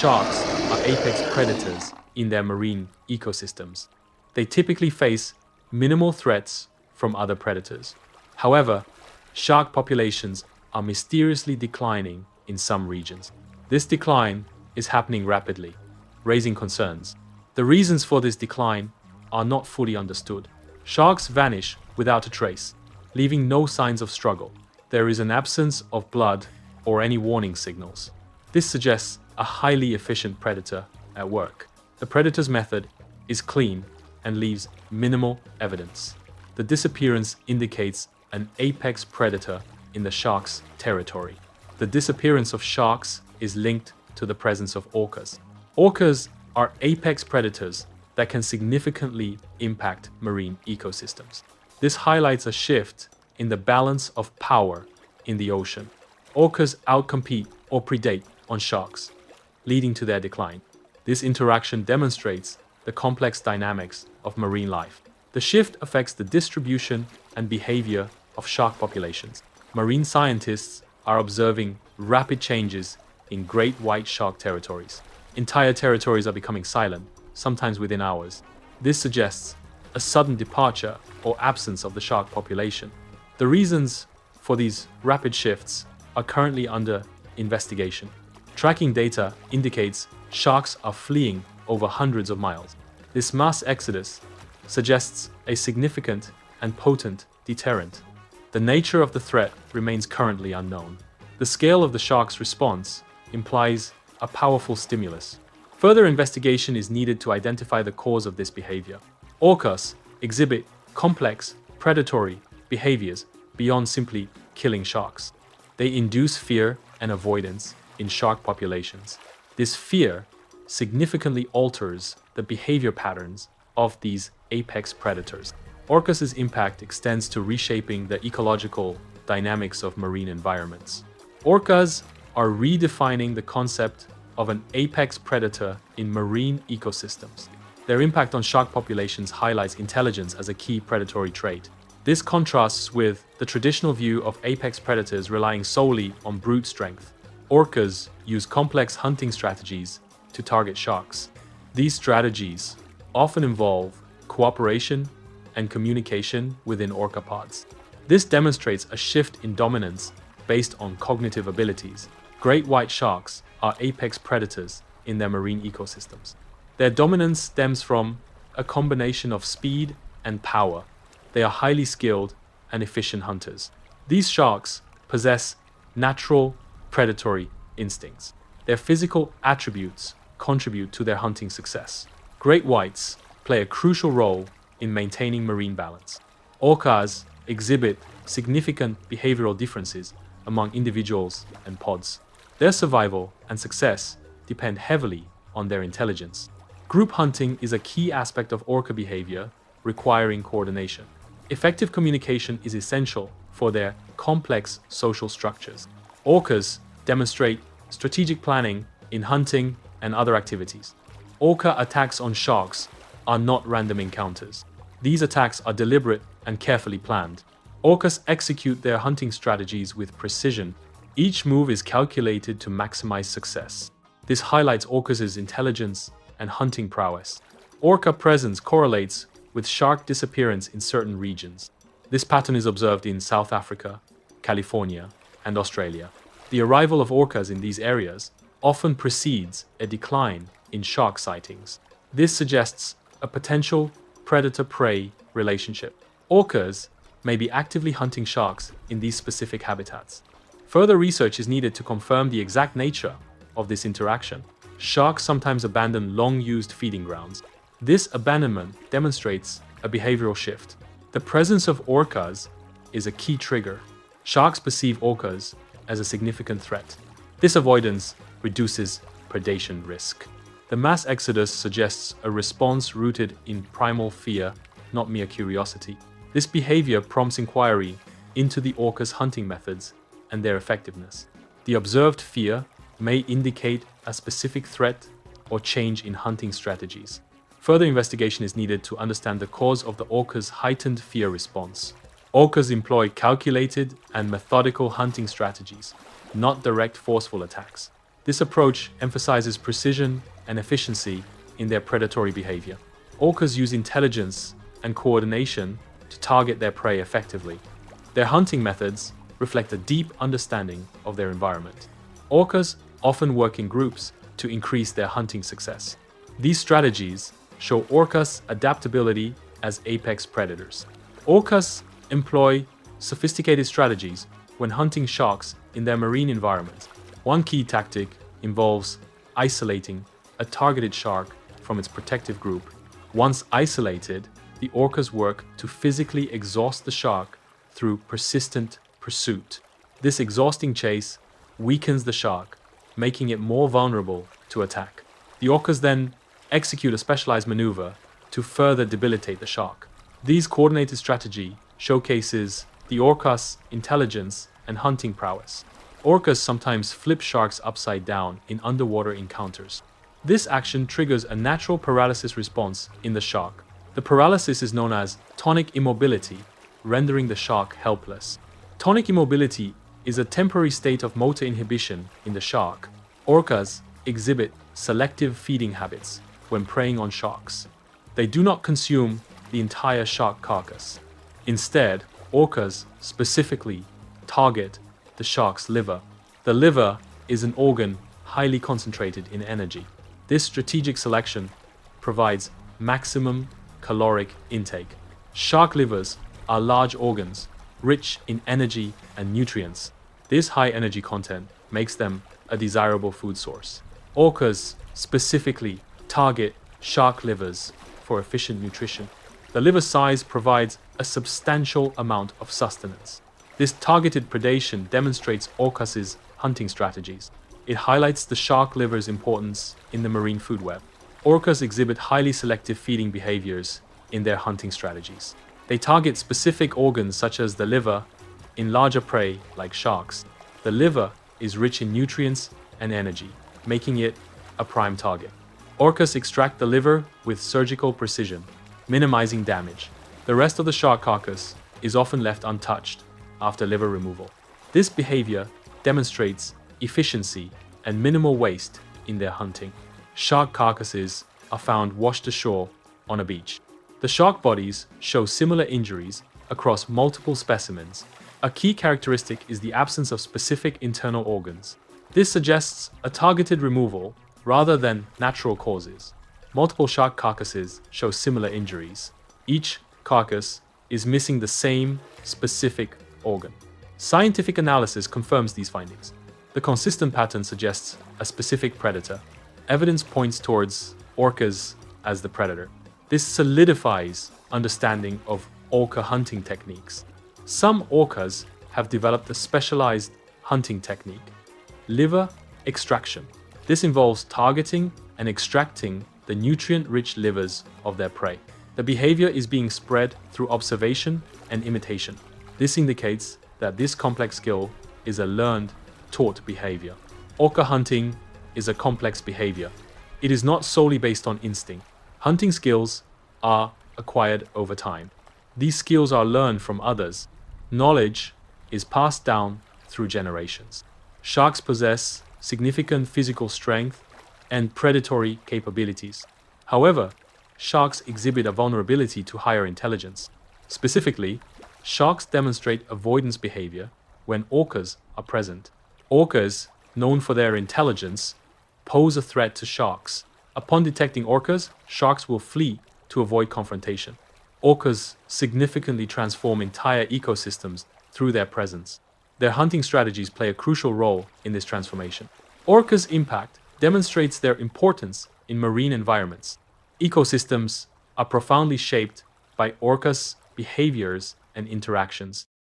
Sharks are apex predators in their marine ecosystems. They typically face minimal threats from other predators. However, shark populations are mysteriously declining in some regions. This decline is happening rapidly, raising concerns. The reasons for this decline are not fully understood. Sharks vanish without a trace, leaving no signs of struggle. There is an absence of blood or any warning signals. This suggests a highly efficient predator at work. The predator's method is clean and leaves minimal evidence. The disappearance indicates an apex predator in the shark's territory. The disappearance of sharks is linked to the presence of orcas. Orcas are apex predators that can significantly impact marine ecosystems. This highlights a shift in the balance of power in the ocean. Orcas outcompete or predate on sharks, leading to their decline. This interaction demonstrates the complex dynamics of marine life. The shift affects the distribution and behavior of shark populations. Marine scientists are observing rapid changes in great white shark territories. Entire territories are becoming silent, sometimes within hours. This suggests a sudden departure or absence of the shark population. The reasons for these rapid shifts are currently under investigation. Tracking data indicates sharks are fleeing over hundreds of miles. This mass exodus suggests a significant and potent deterrent. The nature of the threat remains currently unknown. The scale of the shark's response implies a powerful stimulus. Further investigation is needed to identify the cause of this behavior. Orcas exhibit complex, predatory behaviors beyond simply killing sharks. They induce fear and avoidance in shark populations. This fear significantly alters the behavior patterns of these apex predators. Orcas' impact extends to reshaping the ecological dynamics of marine environments. Orcas are redefining the concept of an apex predator in marine ecosystems. Their impact on shark populations highlights intelligence as a key predatory trait. This contrasts with the traditional view of apex predators relying solely on brute strength. Orcas use complex hunting strategies to target sharks. These strategies often involve cooperation and communication within orca pods. This demonstrates a shift in dominance based on cognitive abilities. Great white sharks are apex predators in their marine ecosystems. Their dominance stems from a combination of speed and power. They are highly skilled and efficient hunters. These sharks possess natural predatory instincts. Their physical attributes contribute to their hunting success. Great whites play a crucial role in maintaining marine balance. Orcas exhibit significant behavioral differences among individuals and pods. Their survival and success depend heavily on their intelligence. Group hunting is a key aspect of orca behavior, requiring coordination. Effective communication is essential for their complex social structures. Orcas demonstrate strategic planning in hunting and other activities. Orca attacks on sharks are not random encounters. These attacks are deliberate and carefully planned. Orcas execute their hunting strategies with precision. Each move is calculated to maximize success. This highlights orcas' intelligence and hunting prowess. Orca presence correlates with shark disappearance in certain regions. This pattern is observed in South Africa, California, and Australia. The arrival of orcas in these areas often precedes a decline in shark sightings. This suggests a potential predator-prey relationship. Orcas may be actively hunting sharks in these specific habitats. Further research is needed to confirm the exact nature of this interaction. Sharks sometimes abandon long-used feeding grounds. This abandonment demonstrates a behavioral shift. The presence of orcas is a key trigger. Sharks perceive orcas as a significant threat. This avoidance reduces predation risk. The mass exodus suggests a response rooted in primal fear, not mere curiosity. This behavior prompts inquiry into the orca's hunting methods and their effectiveness. The observed fear may indicate a specific threat or change in hunting strategies. Further investigation is needed to understand the cause of the orca's heightened fear response. Orcas employ calculated and methodical hunting strategies, not direct forceful attacks. This approach emphasizes precision and efficiency in their predatory behavior. Orcas use intelligence and coordination to target their prey effectively. Their hunting methods reflect a deep understanding of their environment. Orcas often work in groups to increase their hunting success. These strategies show orcas' adaptability as apex predators. Orcas employ sophisticated strategies when hunting sharks in their marine environment. One key tactic involves isolating a targeted shark from its protective group. Once isolated, the orcas work to physically exhaust the shark through persistent pursuit. This exhausting chase weakens the shark, making it more vulnerable to attack. The orcas then execute a specialized maneuver to further debilitate the shark. These coordinated strategy showcases the orcas' intelligence and hunting prowess. Orcas sometimes flip sharks upside down in underwater encounters. This action triggers a natural paralysis response in the shark. The paralysis is known as tonic immobility, rendering the shark helpless. Tonic immobility is a temporary state of motor inhibition in the shark. Orcas exhibit selective feeding habits when preying on sharks. They do not consume the entire shark carcass. Instead, orcas specifically target the shark's liver. The liver is an organ highly concentrated in energy. This strategic selection provides maximum caloric intake. Shark livers are large organs, rich in energy and nutrients. This high energy content makes them a desirable food source. Orcas specifically target shark livers for efficient nutrition. The liver size provides a substantial amount of sustenance. This targeted predation demonstrates orcas' hunting strategies. It highlights the shark liver's importance in the marine food web. Orcas exhibit highly selective feeding behaviors in their hunting strategies. They target specific organs such as the liver in larger prey like sharks. The liver is rich in nutrients and energy, making it a prime target. Orcas extract the liver with surgical precision, minimizing damage. The rest of the shark carcass is often left untouched after liver removal. This behavior demonstrates efficiency and minimal waste in their hunting. Shark carcasses are found washed ashore on a beach. The shark bodies show similar injuries across multiple specimens. A key characteristic is the absence of specific internal organs. This suggests a targeted removal rather than natural causes. Multiple shark carcasses show similar injuries. Each carcass is missing the same specific organ. Scientific analysis confirms these findings. The consistent pattern suggests a specific predator. Evidence points towards orcas as the predator. This solidifies understanding of orca hunting techniques. Some orcas have developed a specialized hunting technique, liver extraction. This involves targeting and extracting the nutrient-rich livers of their prey. The behavior is being spread through observation and imitation. This indicates that this complex skill is a learned, taught behavior. Orca hunting is a complex behavior. It is not solely based on instinct. Hunting skills are acquired over time. These skills are learned from others. Knowledge is passed down through generations. Sharks possess significant physical strength and predatory capabilities. However, sharks exhibit a vulnerability to higher intelligence. Specifically, sharks demonstrate avoidance behavior when orcas are present. Orcas, known for their intelligence, pose a threat to sharks. Upon detecting orcas, sharks will flee to avoid confrontation. Orcas significantly transform entire ecosystems through their presence. Their hunting strategies play a crucial role in this transformation. Orcas' impact demonstrates their importance in marine environments. Ecosystems are profoundly shaped by orcas' behaviors and interactions.